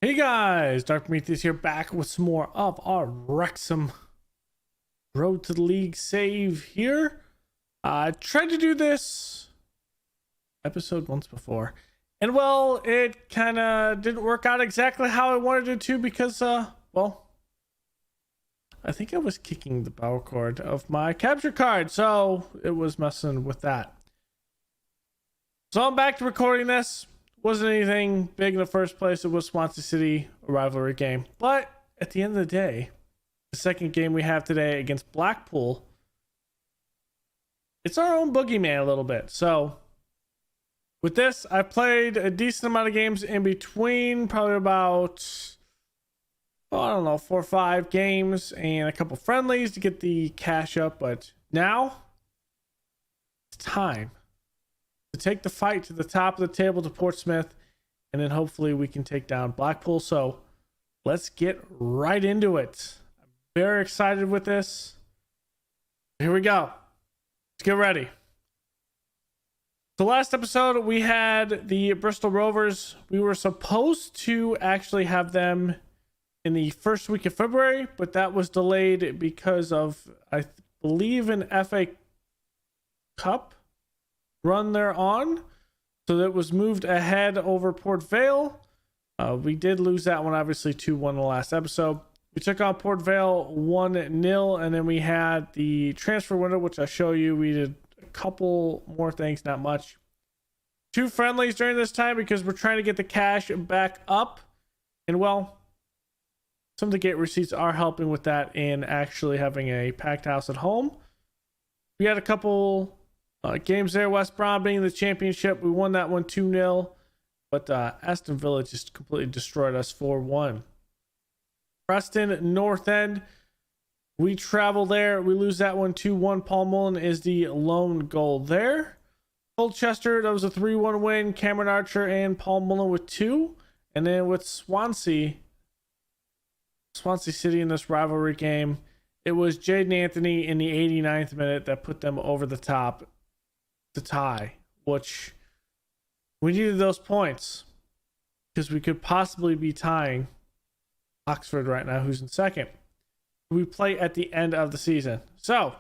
Hey guys, Dark Prometheus here, back with some more of our Wrexham Road to the League save here. I tried to do this episode once before, and well, it kind of didn't work out exactly how I wanted it to because, well, I think I was kicking the power cord of my capture card, so it was messing with that. So I'm back to recording this. Wasn't anything big in the first place. It was Swansea City, a rivalry game. But at the end of the day, the second game we have today against Blackpool, it's our own boogeyman a little bit. So with this, I played a decent amount of games in between, probably about, I don't know, 4 or 5 games and a couple friendlies to get the cash up. But now it's time to take the fight to the top of the table to Portsmouth, and then hopefully we can take down Blackpool. So let's get right into it. I'm very excited with this. Here we go. Let's get ready. The last episode we had the Bristol Rovers. We were supposed to actually have them in the first week of February, but that was delayed because of, I believe, an FA Cup run they're on, so that was moved ahead over Port Vale. We did lose that one, obviously 2-1 in the last episode. We took on Port Vale 1-0, and then we had the transfer window, which I show you. We did a couple more things, not much. 2 friendlies during this time because we're trying to get the cash back up, and well, some of the gate receipts are helping with that in actually having a packed house at home. We had a couple games there. West Brom being the championship, we won that one 2-0, but Aston Villa just completely destroyed us 4-1. Preston North End, we travel there, we lose that one 2-1. Paul Mullen is the lone goal there. Colchester, that was a 3-1 win. Cameron Archer and Paul Mullen with 2. And then with Swansea City in this rivalry game, it was Jaden Anthony in the 89th minute that put them over the top to tie, which we needed those points because we could possibly be tying Oxford right now, who's in second. We play at the end of the season. So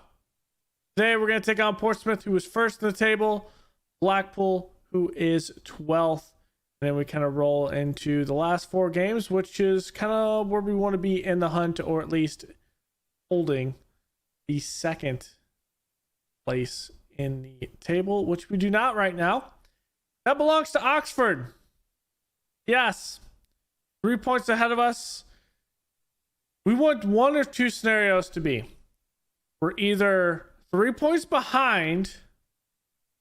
today we're going to take on Portsmouth, who is first in the table, Blackpool, who is 12th, and then we kind of roll into the last 4 games, which is kind of where we want to be in the hunt, or at least holding the second place in the table, which we do not right now. That belongs to Oxford. Yes, 3 points ahead of us. We want 1 or 2 scenarios to be. We're either 3 points behind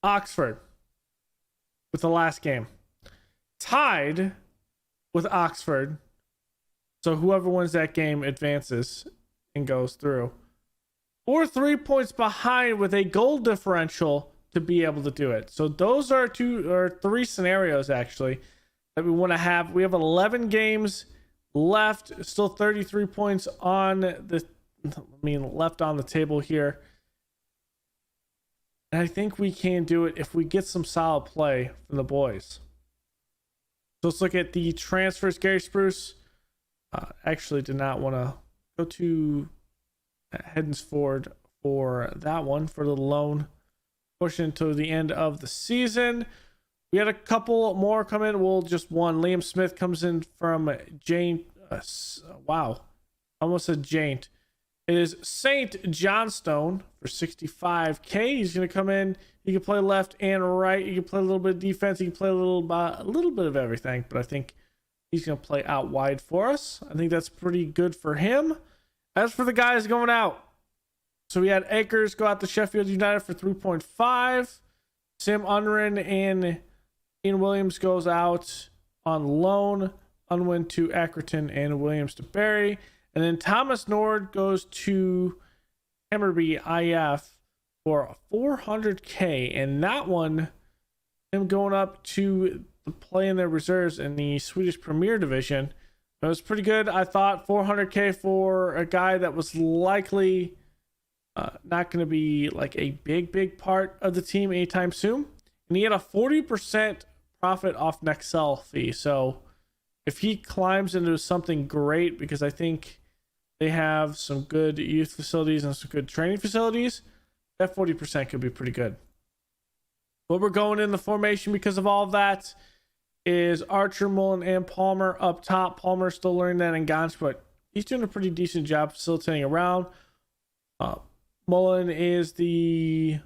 Oxford with the last game, tied with Oxford, so whoever wins that game advances and goes through, or 3 points behind with a goal differential to be able to do it. So those are 2 or 3 scenarios actually that we want to have. We have 11 games left, still 33 points on the, left on the table here. And I think we can do it if we get some solid play from the boys. So let's look at the transfers. Gary Spruce actually did not want to go to Hedensford for that one, for the loan push into the end of the season. We had a couple more come in. Well, just one. Liam Smith comes in from Jane. Wow, almost said Jane. It is St. Johnstone for 65k. He's going to come in. He can play left and right. He can play a little bit of defense. He can play a little bit of everything. But I think he's going to play out wide for us. I think that's pretty good for him. As for the guys going out, so we had Akers go out to Sheffield United for 3.5. Sam Unrin and Ian Williams goes out on loan. Unwin to Accrington and Williams to Barry. And then Thomas Nord goes to Hammerby IF for 400k. And that one, him going up to play in their reserves in the Swedish Premier Division. It was pretty good. I thought 400k for a guy that was likely not going to be like a big part of the team anytime soon. And he had a 40% profit off next sell fee. So if he climbs into something great, because I think they have some good youth facilities and some good training facilities, that 40% could be pretty good. But we're going in the formation because of all of that is Archer, Mullen, and Palmer up top. Palmer's still learning that in Gans, but he's doing a pretty decent job facilitating around. Mullen is the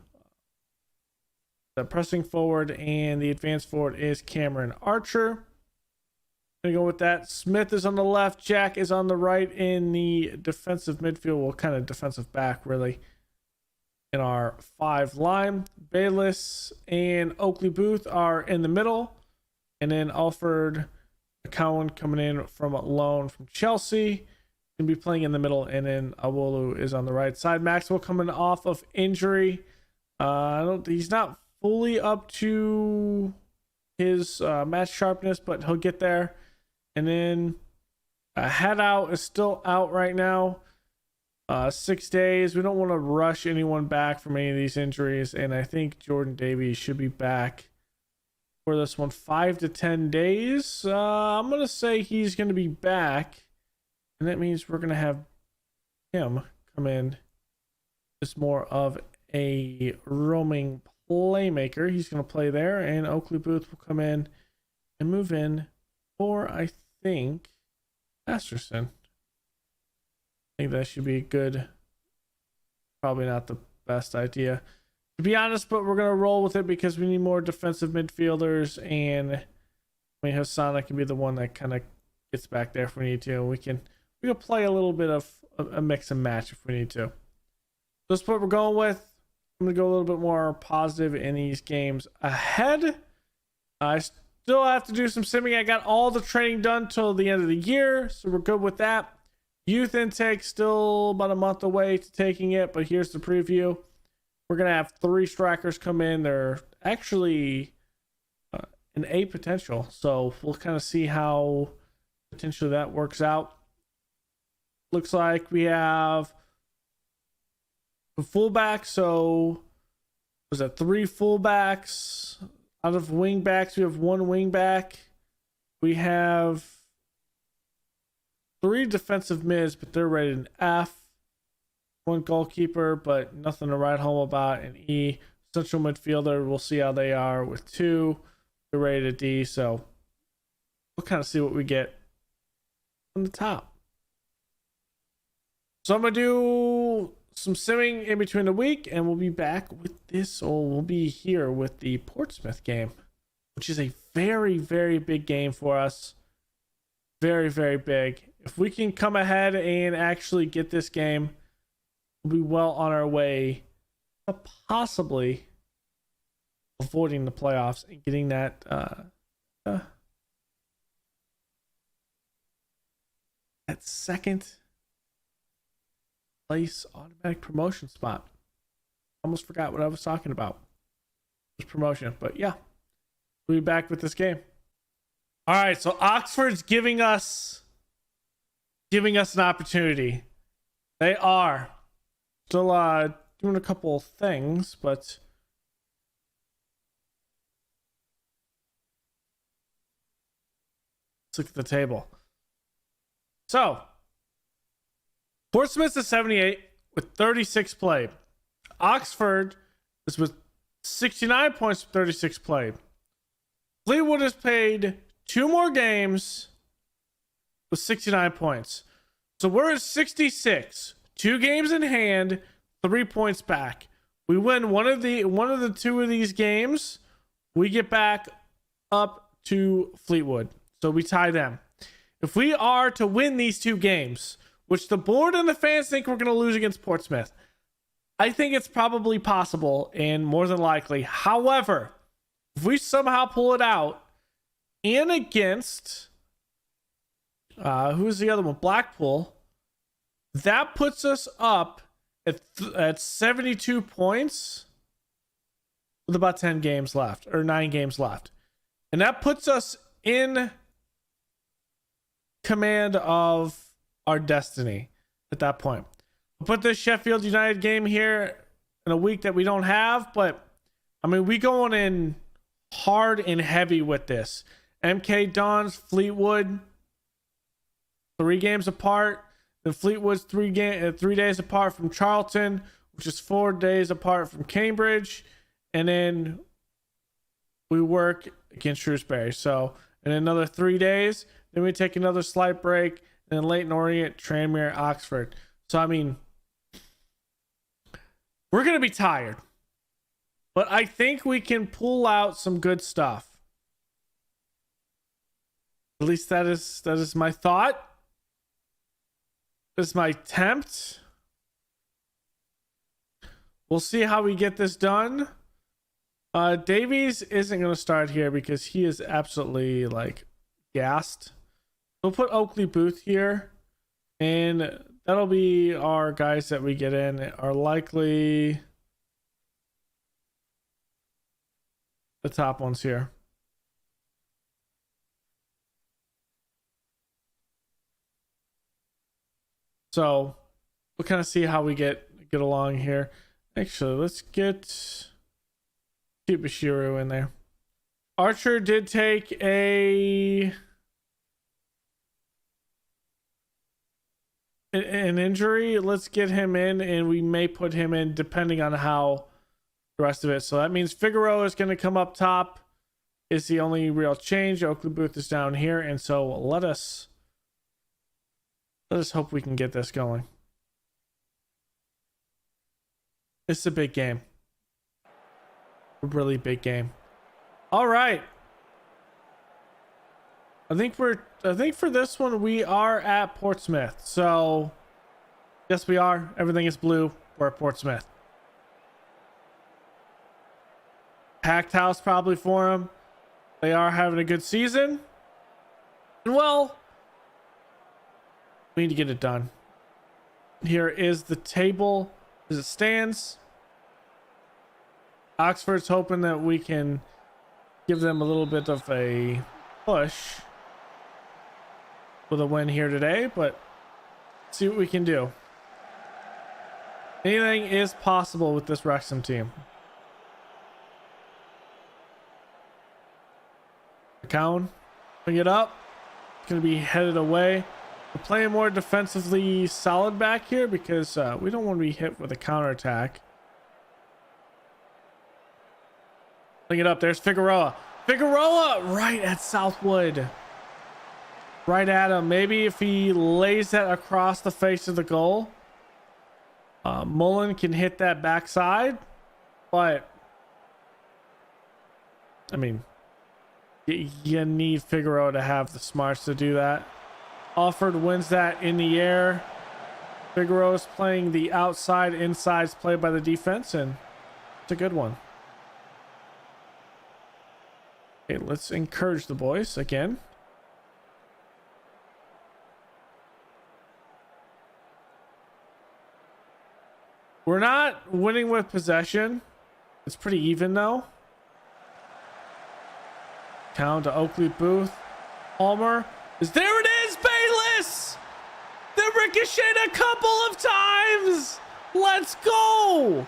pressing forward, and the advanced forward is Cameron Archer. Gonna go with that. Smith is on the left. Jack is on the right in the defensive midfield. Well, kind of defensive back, really, in our 5 line. Bayless and Oakley Booth are in the middle. And then Alfred McCowan coming in from loan from Chelsea. Going to be playing in the middle. And then Awolu is on the right side. Maxwell coming off of injury. He's not fully up to his match sharpness, but he'll get there. And then Head Out is still out right now. 6 days. We don't want to rush anyone back from any of these injuries. And I think Jordan Davies should be back for this one 5 to 10 days. I'm going to say he's going to be back. And that means we're going to have him come in as more of a roaming playmaker. He's going to play there. And Oakley Booth will come in and move in for, I think, Masterson. I think that should be good. Probably not the best idea, to be honest, but we're going to roll with it because we need more defensive midfielders. And I mean, Hassana can be the one that kind of gets back there if we need to. We can play a little bit of a mix and match if we need to. That's what we're going with. I'm going to go a little bit more positive in these games ahead. I still have to do some simming. I got all the training done till the end of the year, so we're good with that. Youth intake still about a month away to taking it, but here's the preview. We're going to have 3 strikers come in. They're actually an A potential, so we'll kind of see how potentially that works out. Looks like we have a fullback, so was that 3 fullbacks? Out of wingbacks, we have 1 wingback. We have 3 defensive mids, but they're rated an F. 1 goalkeeper, but nothing to write home about. An E. Central midfielder, we'll see how they are with 2. They're rated a D, so we'll kind of see what we get on the top. So I'm going to do some simming in between the week, and we'll be back with this, or we'll be here with the Portsmouth game, which is a very, very big game for us. Very, very big. If we can come ahead and actually get this game, we'll be well on our way to possibly avoiding the playoffs and getting that that second place automatic promotion spot. Almost forgot what I was talking about. It was promotion, but yeah, we'll be back with this game. All right, so Oxford's giving us an opportunity. They are still doing a couple of things, but let's look at the table. So Portsmouth's at 78 with 36 played. Oxford is with 69 points with 36 played. Fleetwood has played 2 more games with 69 points. So we're at 66. 2 games in hand, 3 points back. We win one of the 2 of these games, we get back up to Fleetwood. So we tie them. If we are to win these 2 games, which the board and the fans think we're going to lose against Portsmouth, I think it's probably possible and more than likely. However, if we somehow pull it out, and against who's the other one? Blackpool, that puts us up at 72 points with about 10 games left, or 9 games left, and that puts us in command of our destiny at that point. We'll put this Sheffield United game here in a week that we don't have, but I mean, we going in hard and heavy with this. MK Dons, Fleetwood, 3 games apart. Then Fleetwood's 3 days apart from Charlton, which is 4 days apart from Cambridge. And then we work against Shrewsbury. So in another 3 days, then we take another slight break, and then Leyton Orient, Tranmere, Oxford. So I mean, we're gonna be tired, but I think we can pull out some good stuff. At least that is my thought. This is my attempt. We'll see how we get this done. Davies isn't going to start here because he is absolutely like gassed. We'll put Oakley Booth here, and that'll be our guys that we get in are likely the top ones here. So we'll kind of see how we get along here. Actually, let's get Bashiru in there. Archer did take an injury. Let's get him in, and we may put him in depending on how the rest of it. So that means Figueroa is going to come up top. Is the only real change. Oakley Booth is down here, and so let us hope we can get this going. It's a big game. A really big game. All right. I think for this one we are at Portsmouth. So yes, we are. Everything is blue. We're at Portsmouth. Packed house probably for them. They are having a good season. And well, we need to get it done. Here is the table as it stands. Oxford's hoping that we can give them a little bit of a push with a win here today, but see what we can do. Anything is possible with this Wrexham team. McCown, bring it up. It's going to be headed away. We're playing more defensively solid back here because we don't want to be hit with a counterattack. Bring it up. There's Figueroa. Figueroa right at Southwood. Right at him. Maybe if he lays that across the face of the goal, Mullen can hit that backside. But I mean, you need Figueroa to have the smarts to do that. Alford wins that in the air. Figueroa's playing the outside insides play by the defense, and it's a good one. Okay, let's encourage the boys again. We're not winning with possession. It's pretty even though. Down to Oakley Booth. Palmer is there. It is Bayless. They ricocheted a couple of times. Let's go.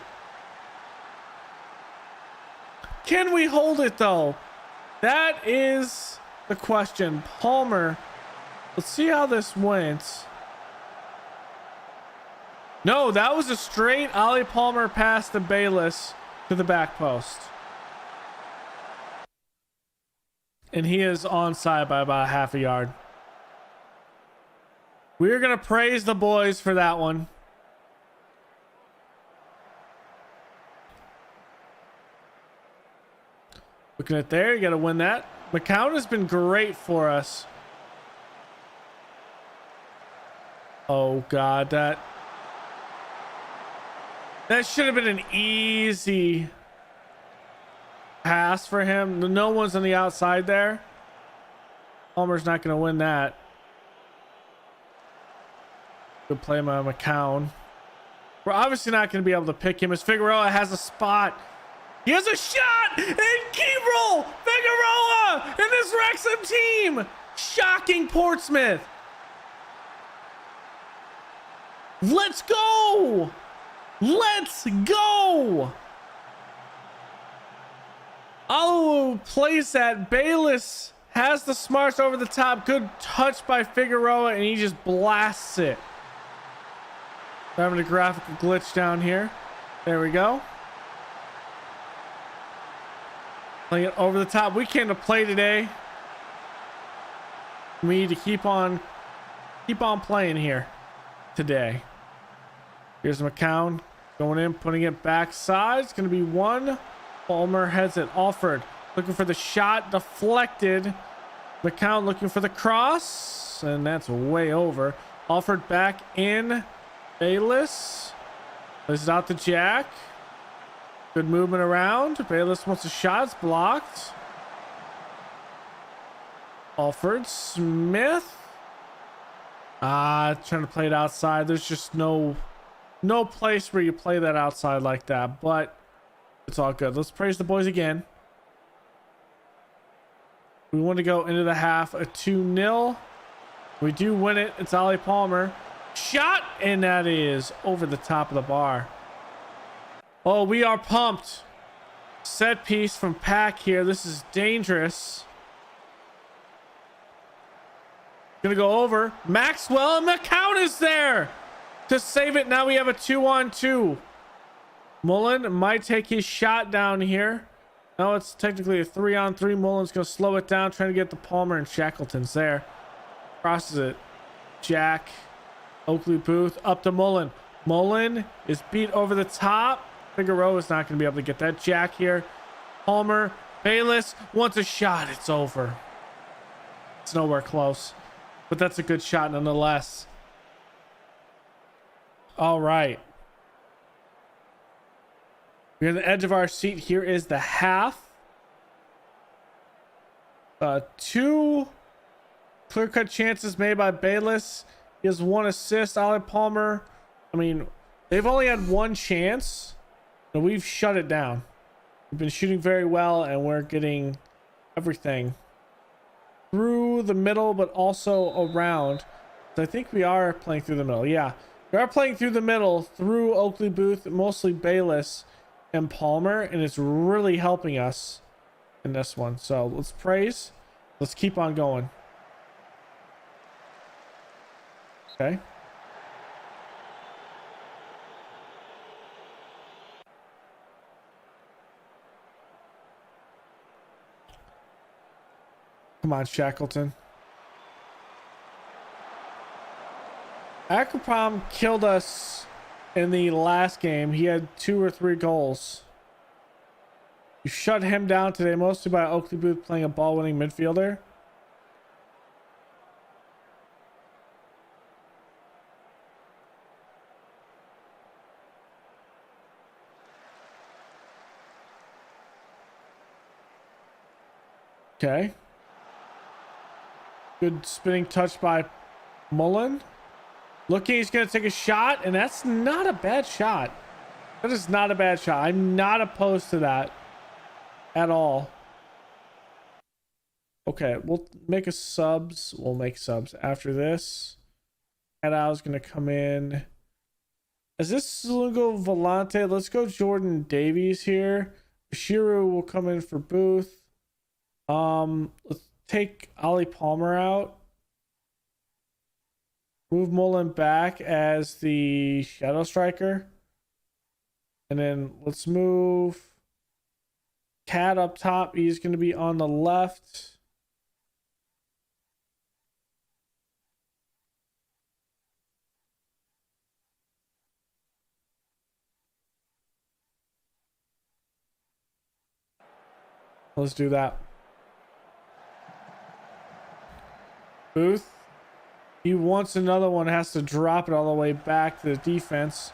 Can we hold it though? That is the question. Palmer. Let's see how this went. No, that was a straight Ollie Palmer pass to Bayless to the back post. And he is onside by about half a yard. We're going to praise the boys for that one. Looking at there, you got to win that. McCown has been great for us. Oh, God, that should have been an easy pass for him. No one's on the outside there. Palmer's not going to win that. Good play by McCown. We're obviously not going to be able to pick him as Figueroa has a spot. He has a shot, and Keebrel Figueroa in this Wrexham team. Shocking Portsmouth. Let's go. Let's go. Oh, plays that. Bayless has the smarts over the top. Good touch by Figueroa, and he just blasts it. Having a graphical glitch down here. There we go. Playing it over the top. We came to play today. We need to keep on playing here today. Here's McCown going in, putting it backside. It's going to be one. Palmer heads it. Alford looking for the shot, deflected. McCown looking for the cross, and that's way over. Alford back in. Bayless is out to Jack. Good movement around. Bayless wants a shot. It's blocked. Alford Smith. Trying to play it outside. There's just no place where you play that outside like that, but it's all good. Let's praise the boys again. We want to go into the half a 2-0. We do win it. It's Ollie Palmer. Shot, and that is over the top of the bar. Oh, we are pumped. Set piece from Pack here. This is dangerous. Gonna go over. Maxwell, and McCown is there to save it. Now we have a 2-on-2. Mullen might take his shot down here. No, it's technically a 3-on-3. Mullen's gonna slow it down, trying to get the Palmer, and Shackleton's there. Crosses it. Jack. Oakley Booth up to Mullen. Mullen is beat over the top. Figueroa is not going to be able to get that. Jack here. Palmer. Bayless wants a shot. It's over. It's nowhere close, but that's a good shot nonetheless. All right. We're on the edge of our seat. Here is the half. 2 clear-cut chances made by Bayless. He has 1 assist. Ollie Palmer, I mean, they've only had 1 chance, and we've shut it down. We've been shooting very well, and we're getting everything through the middle, but also around. So I think we are playing through the middle. Yeah, we are playing through the middle, through Oakley Booth, mostly Bayless and Palmer, and it's really helping us in this one. So let's praise. Let's keep on going. Okay. Come on, Shackleton. Akropom killed us in the last game. He had 2 or 3 goals. You shut him down today, mostly by Oakley Booth playing a ball-winning midfielder. Okay. Good spinning touch by Mullen. Looking, he's going to take a shot, and that's not a bad shot. That is not a bad shot. I'm not opposed to that at all. Okay, we'll make subs. We'll make subs after this. Adal's going to come in. Is this Lugo Volante? Let's go Jordan Davies here. Bashiru will come in for Booth. Let's take Ollie Palmer out. Move Mullen back as the shadow striker. And then let's move Cat up top. He's going to be on the left. Let's do that. Booth. He wants another one, has to drop it all the way back to the defense.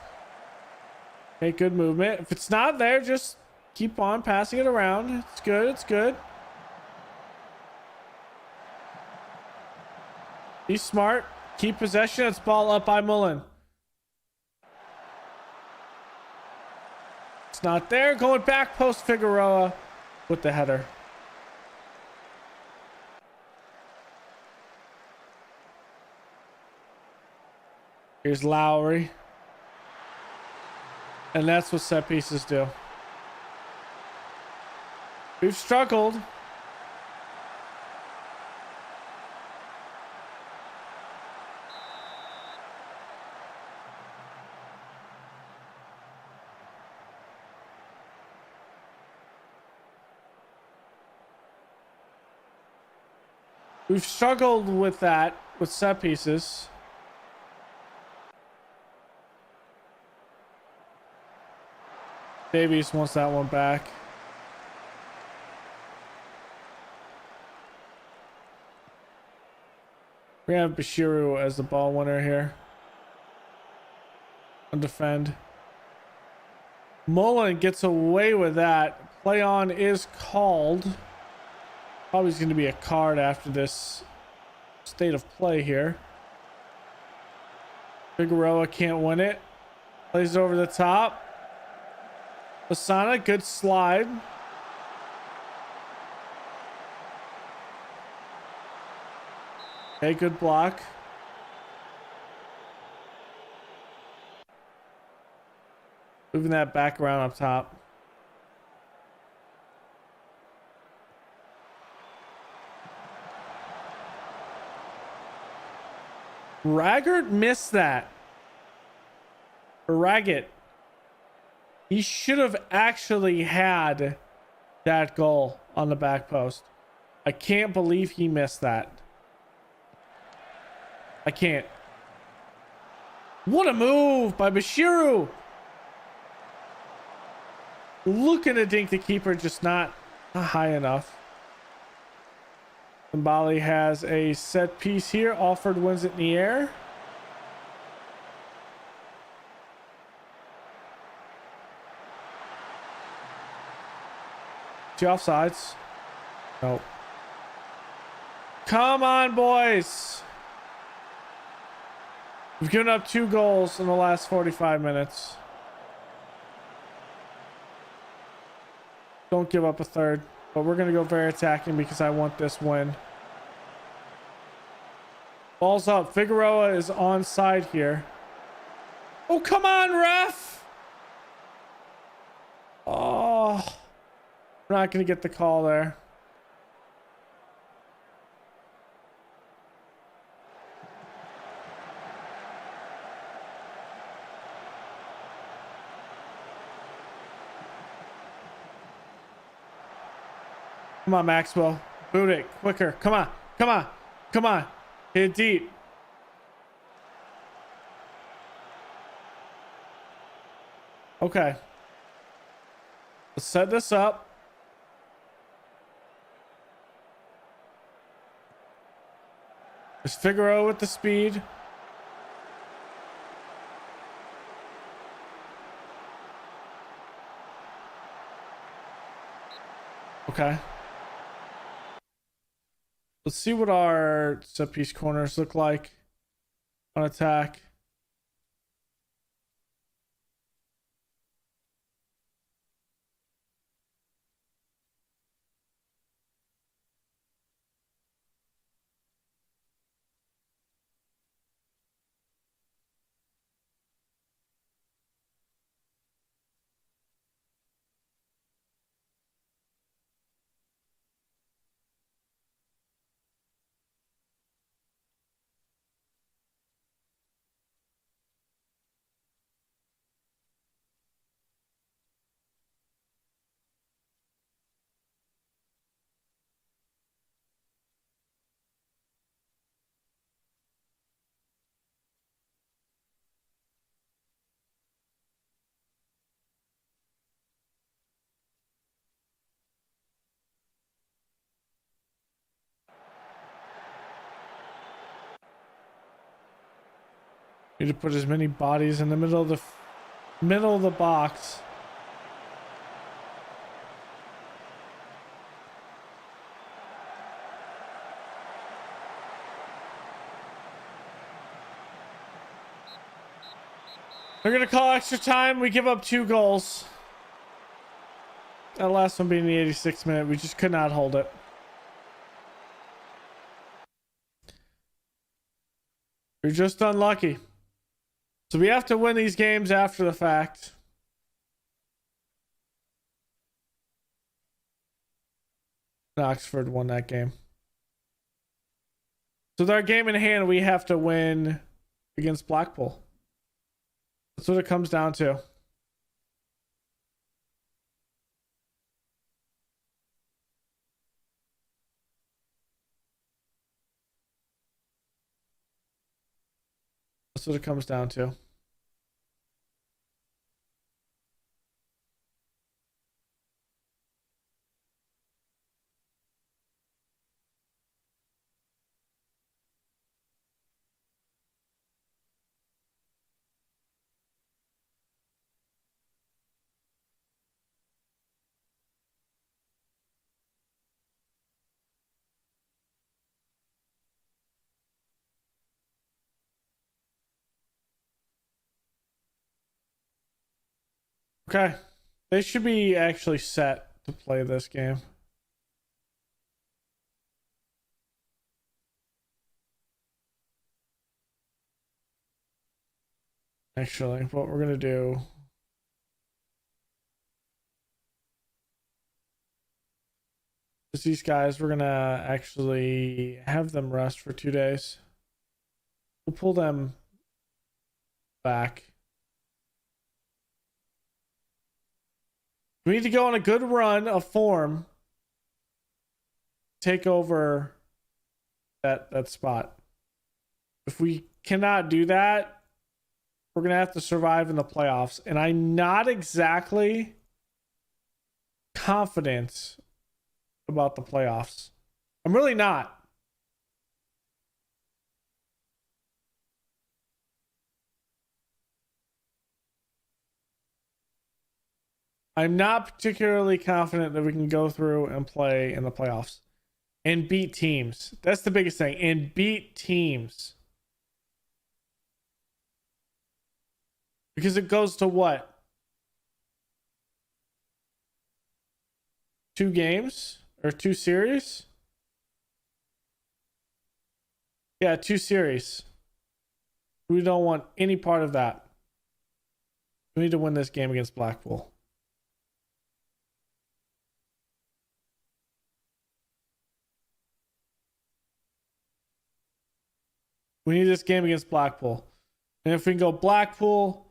Okay, good movement. If it's not there, just keep on passing it around. It's good, it's good. Be smart. Keep possession. It's ball up by Mullen. It's not there. Going back post Figueroa with the header. Here's Lowry. And that's what set pieces do. We've struggled. We've struggled with that with set pieces. Davies wants that one back. We have Bashiru as the ball winner here. And defend. Mullen gets away with that. Play on is called. Probably going to be a card after this state of play here. Figueroa can't win it. Plays it over the top. Lasana, good slide. Okay, good block. Moving that back around up top. Raggart missed that. Raggett. He should have actually had that goal on the back post. I can't believe he missed that. I can't. What a move by Bashiru. Looking to dink the keeper, just not high enough. Mbali has a set piece here. Alford wins it in the air. Two offsides. Nope. Come on, boys. We've given up 2 goals in the last 45 minutes. Don't give up a third. But we're going to go very attacking because I want this win. Ball's up. Figueroa is onside here. Oh, come on, ref! Oh. We're not going to get the call there. Come on, Maxwell. Boot it quicker. Come on. Come on. Come on. Hit it deep. Okay. Let's set this up. There's Figueroa with the speed. Okay. Let's see what our set piece corners look like on attack. Need to put as many bodies in the middle of the box. They're gonna call extra time. We give up 2 goals. That last one being the 86th minute, we just could not hold it. You're just unlucky. So we have to win these games after the fact. Oxford won that game. So with our game in hand, we have to win against Blackpool. That's what it comes down to. That's what it comes down to. Okay. They should be actually set to play this game. Actually, what we're going to do is these guys, we're going to actually have them rest for 2 days. We'll pull them back. We need to go on a good run of form. Take over that spot. If we cannot do that, we're going to have to survive in the playoffs. And I'm not exactly confident about the playoffs. I'm really not. I'm not particularly confident that we can go through and play in the playoffs and beat teams. That's the biggest thing. And beat teams. Because it goes to what? 2 games? Or 2 series? Yeah, 2 series. We don't want any part of that. We need to win this game against Blackpool. We need this game against Blackpool. And if we can go Blackpool,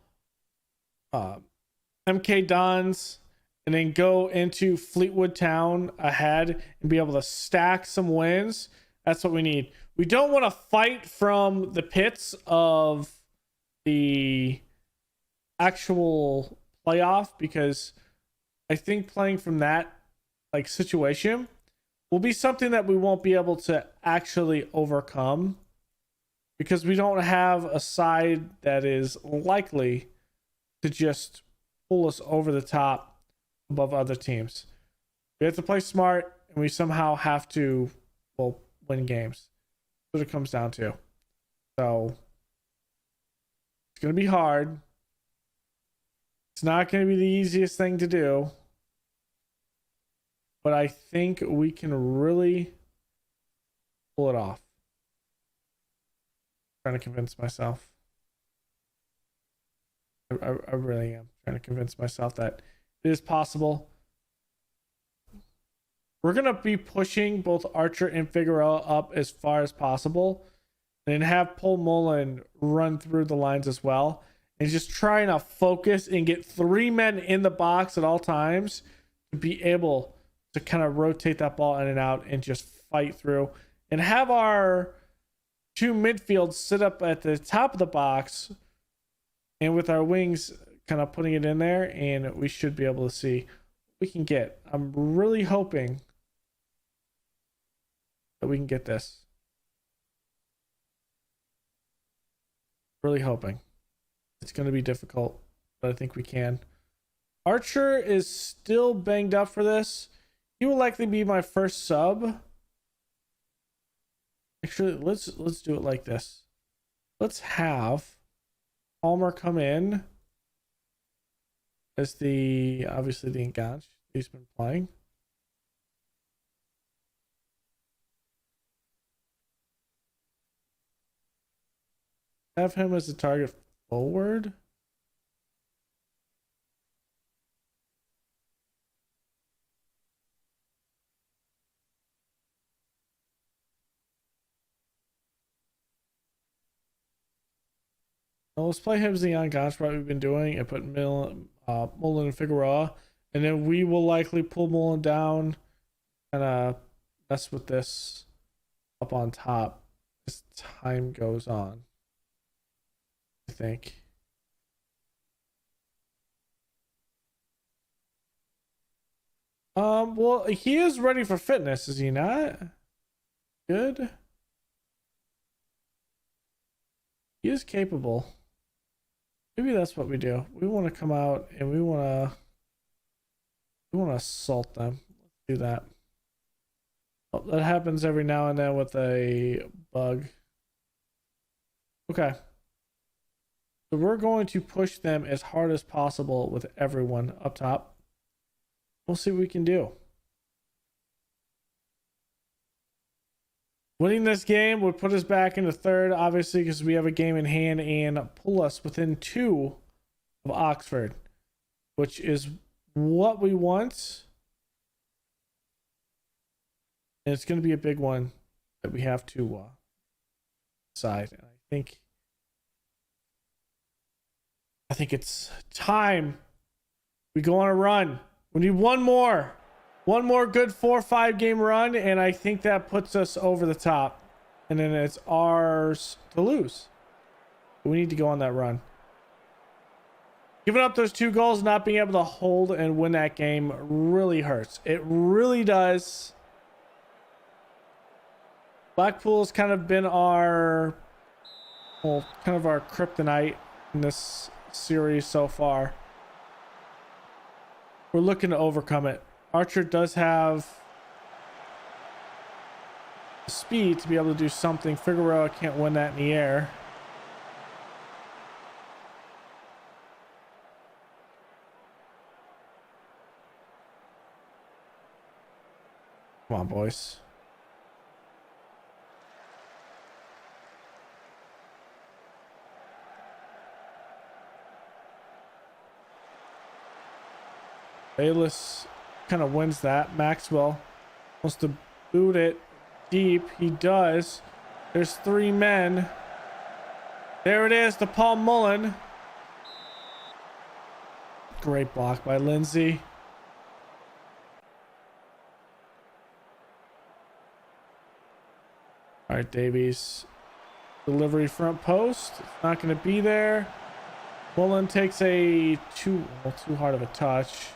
MK Dons, and then go into Fleetwood Town ahead and be able to stack some wins, that's what we need. We don't want to fight from the pits of the actual playoff, because I think playing from that like situation will be something that we won't be able to actually overcome, because we don't have a side that is likely to just pull us over the top above other teams. We have to play smart, and we somehow have to, well, win games. That's what it comes down to. So it's going to be hard. It's not going to be the easiest thing to do, but I think we can really pull it off. I'm trying to convince myself. I really am trying to convince myself that it is possible. We're going to be pushing both Archer and Figueroa up as far as possible, and then have Paul Mullen run through the lines as well, and just trying to focus and get 3 men in the box at all times to be able to kind of rotate that ball in and out and just fight through, and have our 2 midfields sit up at the top of the box, and with our wings kind of putting it in there, and we should be able to see what we can get. I'm really hoping that we can get this. Really hoping. It's going to be difficult, but I think we can. Archer is still banged up for this. He will likely be my first sub. Actually, let's do it like this. Let's have Palmer come in as the, obviously, the Enganche he's been playing. Have him as a target forward. Well, let's play him as the Enganche, what we've been doing, and put Mullen and Figueroa, and then we will likely pull Mullen down and mess with this up on top as time goes on. think. Well, he is ready for fitness, is he not? Good. He is capable. Maybe that's what we do. We want to come out and we want to assault them. Let's do that. Oh, that happens every now and then with a bug. Okay. So we're going to push them as hard as possible with everyone up top. We'll see what we can do. Winning this game would put us back into third, obviously, because we have a game in hand, and pull us within 2 of Oxford, which is what we want. And it's going to be a big one that we have to decide. And I think it's time we go on a run. We need one more good 4 or 5 game run, and I think that puts us over the top, and then it's ours to lose. We need to go on that run. Giving up those 2 goals, not being able to hold and win that game really hurts. It really does. Blackpool's kind of been our kryptonite in this series so far. We're looking to overcome it. Archer does have the speed to be able to do something. Figueroa can't win that in the air. Come on, boys. Bayless kind of wins that. Maxwell wants to boot it deep. He does. There's 3 men. There it is, to Paul Mullen. Great block by Lindsay. All right, Davies. Delivery front post. It's not going to be there. Mullen takes a too hard of a touch.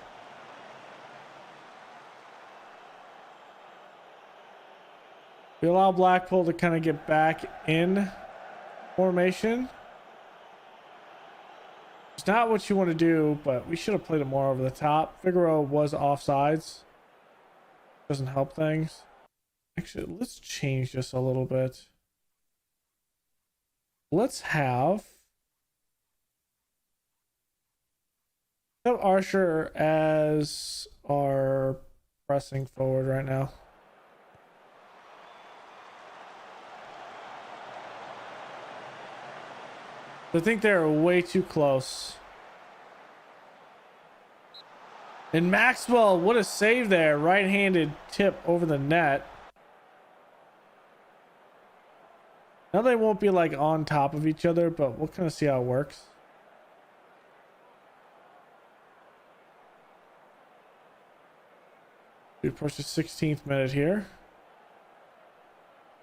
We allow Blackpool to kind of get back in formation. It's not what you want to do, but we should have played it more over the top. Figueroa was offsides. Doesn't help things. Actually, let's change this a little bit. Let's have Archer as our pressing forward right now. I think they're way too close. And Maxwell, what a save there. Right-handed tip over the net. Now they won't be like on top of each other, but we'll kind of see how it works. We approach the 16th minute here.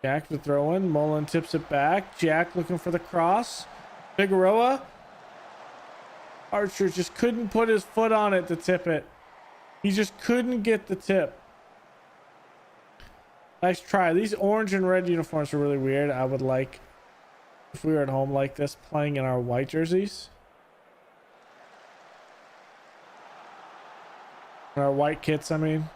Jack to throw in. Mullen tips it back. Jack looking for the cross. Figueroa. Archer just couldn't put his foot on it to tip it. He just couldn't get the tip. Nice try. These orange and red uniforms are really weird. I would like, if we were at home like this, playing in our white jerseys. Our white kits, I mean.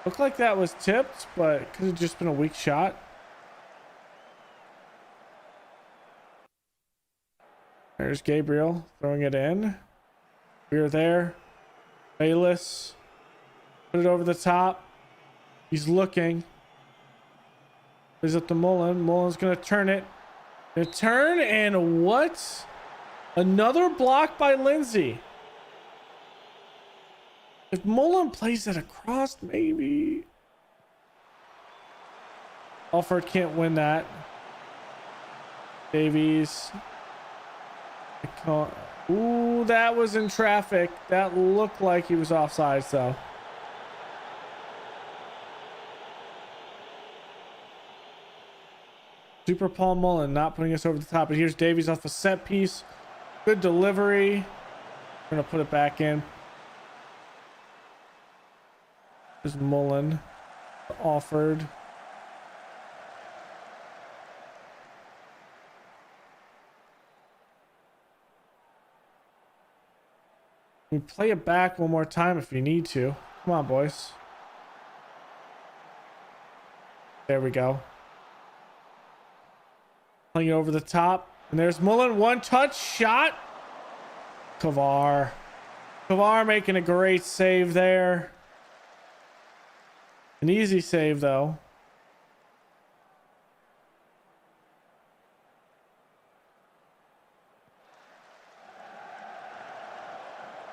Looked like that was tipped, but it could have just been a weak shot. There's Gabriel throwing it in. We're there. Bayless. Put it over the top. He's looking. He's up to Mullen. Mullen's going to turn it. Gonna turn, and what? Another block by Lindsay. If Mullen plays it across, maybe. Alford can't win that. Davies. Ooh, that was in traffic. That looked like he was offsides, though. Super Paul Mullen not putting us over the top. But here's Davies off a set piece. Good delivery. We're going to put it back in. There's Mullen offered. We play it back one more time if you need to. Come on, boys. There we go. Playing it over the top. And there's Mullen. One touch shot. Kavar making a great save there. An easy save, though.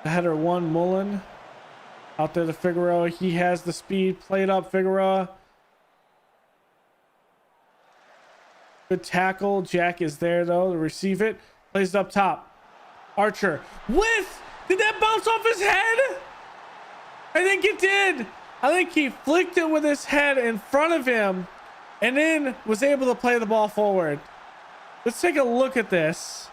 The header one, Mullen. Out there to Figueroa. He has the speed. Play it up, Figueroa. Good tackle. Jack is there, though, to receive it. Plays it up top. Archer. Did that bounce off his head? I think it did. I think he flicked it with his head in front of him and then was able to play the ball forward. Let's take a look at this.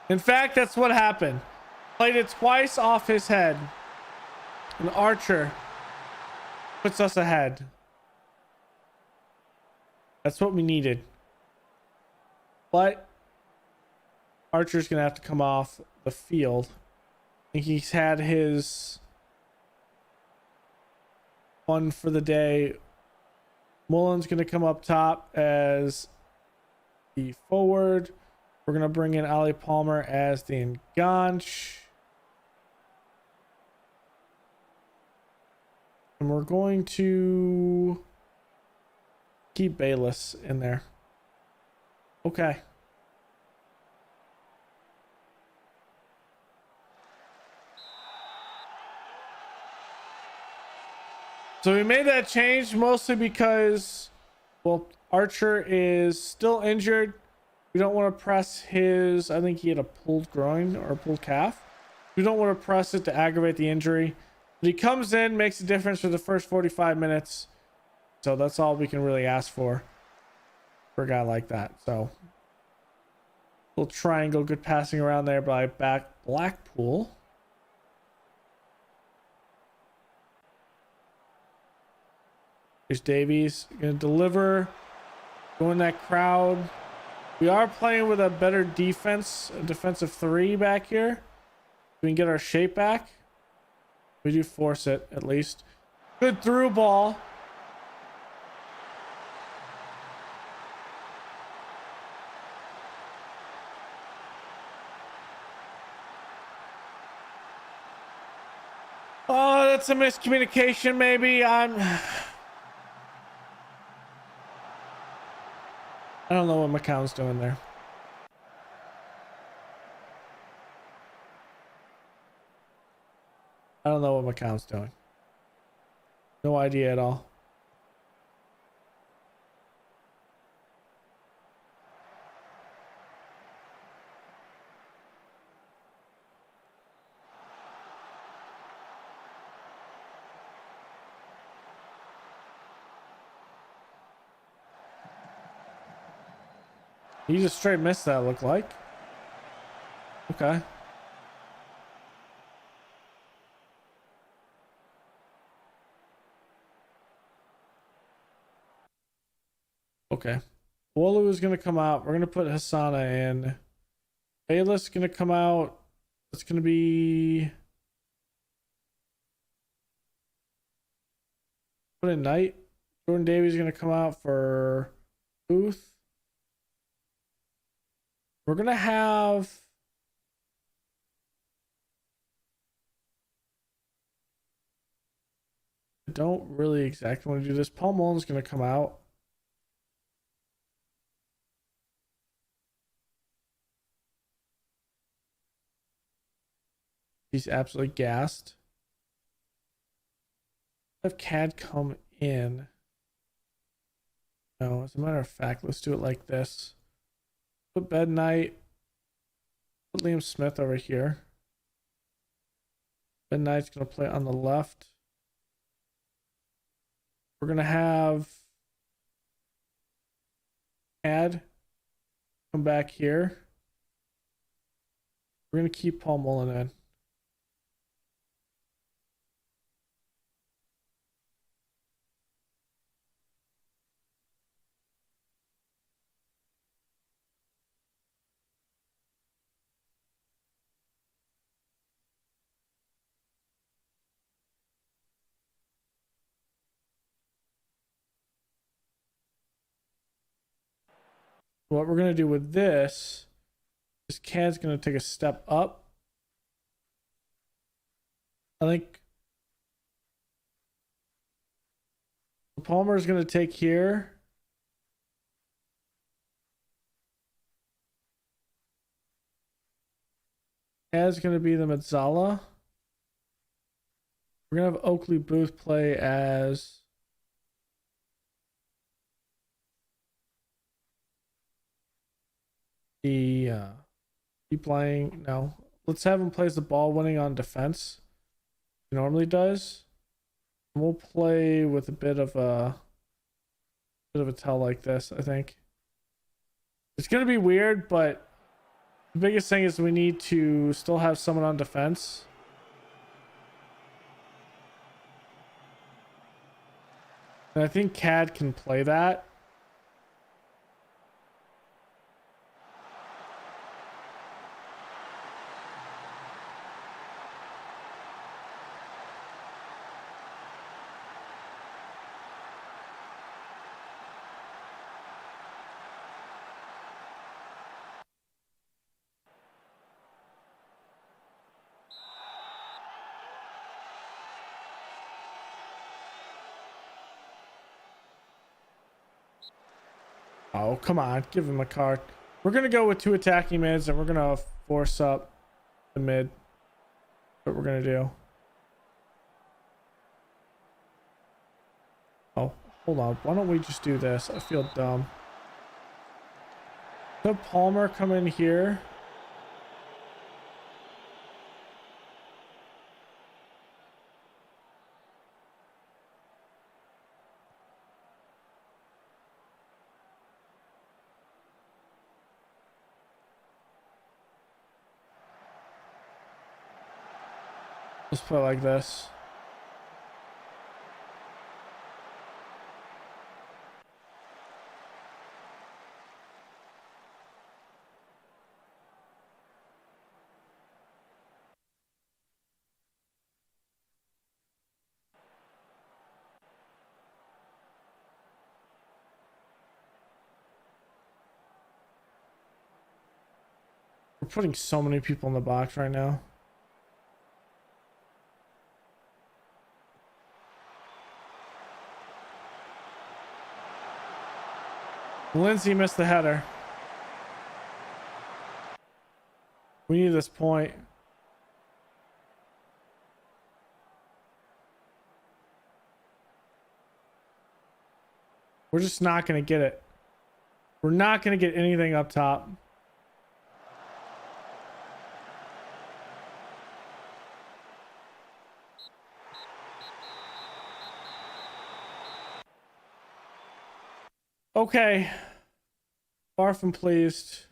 In fact, that's what happened. Played it twice off his head. And Archer puts us ahead. That's what we needed. But Archer's going to have to come off the field. I think he's had his fun for the day. Mullen's going to come up top as the forward. We're going to bring in Ali Palmer as the enganche. And we're going to keep Bayless in there. Okay. So we made that change mostly because, well, Archer is still injured. We don't want to press his, I think he had a pulled groin or a pulled calf. We don't want to press it to aggravate the injury. But he comes in, makes a difference for the first 45 minutes. So that's all we can really ask for a guy like that. So little triangle, good passing around there by Blackpool. Here's Davies, gonna deliver, go in that crowd. We are playing with a better defense, a defensive three back here. We can get our shape back. We do force it at least. Good through ball. Oh, that's a miscommunication maybe. I don't know what McCown's doing there. I don't know what McCown's doing. No idea at all. He just straight missed that, look like. Okay. Okay. Wolu is going to come out. We're going to put Hassana in. Bayless is going to come out. It's going to be... Put in Knight. Jordan Davies is going to come out for Booth. We're going to have... I don't really exactly want to do this. Paul Mullen's going to come out. He's absolutely gassed. Have Cad come in. No, as a matter of fact, let's do it like this. Put Bed Knight. Put Liam Smith over here. Bed Knight's going to play on the left. We're going to have add come back here. We're going to keep Paul Mullen in. What we're going to do with this is Cad's going to take a step up. I think Palmer is going to take here. Cad's going to be the Mezzala. We're going to have Oakley Booth play as the keep playing. No, let's have him play as the ball winning on defense. He normally does. And we'll play with a bit of a tell like this. I think it's gonna be weird, but the biggest thing is we need to still have someone on defense. And I think Cad can play that. Oh, come on. Give him a card. We're going to go with 2 attacking mids, and we're going to force up the mid. That's what we're going to do. Oh, hold on. Why don't we just do this? I feel dumb. So Palmer come in here. Let's play like this. We're putting so many people in the box right now. Lindsay missed the header. We need this point. We're just not going to get it. We're not going to get anything up top. Okay. Far from pleased.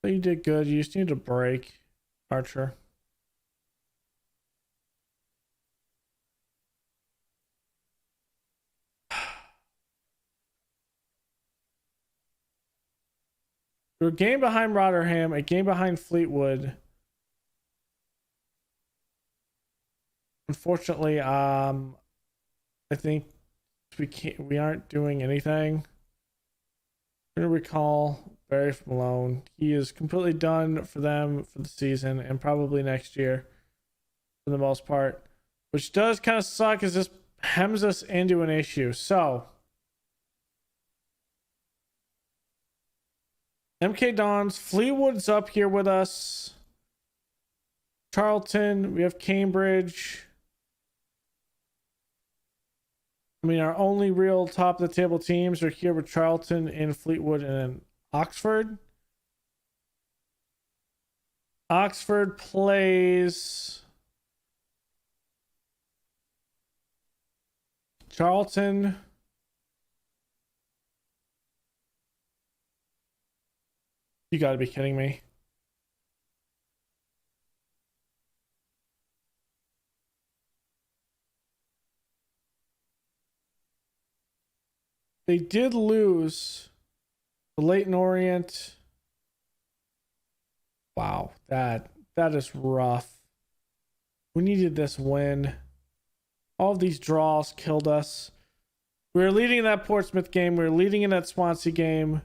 You did good. You just need a break, Archer. We're a game behind Rotherham, a game behind Fleetwood. Unfortunately, I think we aren't doing anything. I'm gonna recall Barry Malone. He is completely done for them for the season and probably next year for the most part, which does kind of suck as this hems us into an issue. So MK Dons, Fleetwood's up here with us. Charlton, we have Cambridge. I mean, our only real top of the table teams are here with Charlton and Fleetwood and Oxford. Oxford plays Charlton. You got to be kidding me. They did lose the Leyton Orient. Wow, that is rough. We needed this win. All of these draws killed us. We were leading in that Portsmouth game. We were leading in that Swansea game.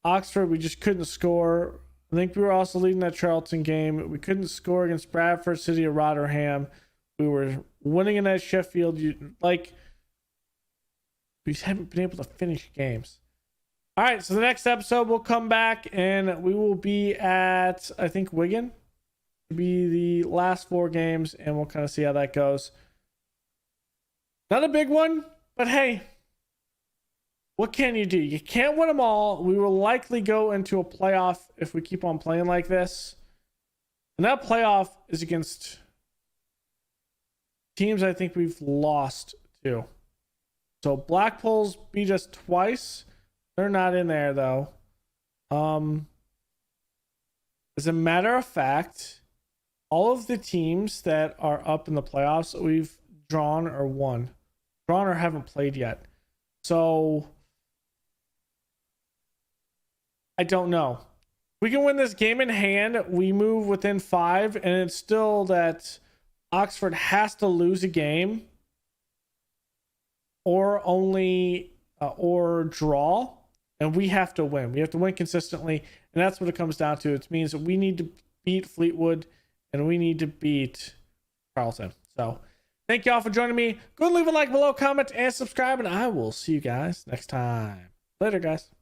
Oxford, we just couldn't score. I think we were also leading that Charlton game. We couldn't score against Bradford City or Rotherham. We were winning in that Sheffield. We just haven't been able to finish games. All right, so the next episode we'll come back and we will be at, I think, Wigan. It'll be the last 4 games, and we'll kind of see how that goes. Not a big one, but hey, what can you do? You can't win them all. We will likely go into a playoff if we keep on playing like this. And that playoff is against teams I think we've lost to. So Blackpool's beat us twice. They're not in there though. As a matter of fact, all of the teams that are up in the playoffs, we've drawn or won. Drawn or haven't played yet. So I don't know. We can win this game in hand. We move within 5, and it's still that Oxford has to lose a game or draw, and we have to win. We have to win consistently, and that's what it comes down to. It means that we need to beat Fleetwood and we need to beat Charlton. So thank you all for joining me. Go and leave a like below, comment, and subscribe, and I will see you guys next time. Later, guys.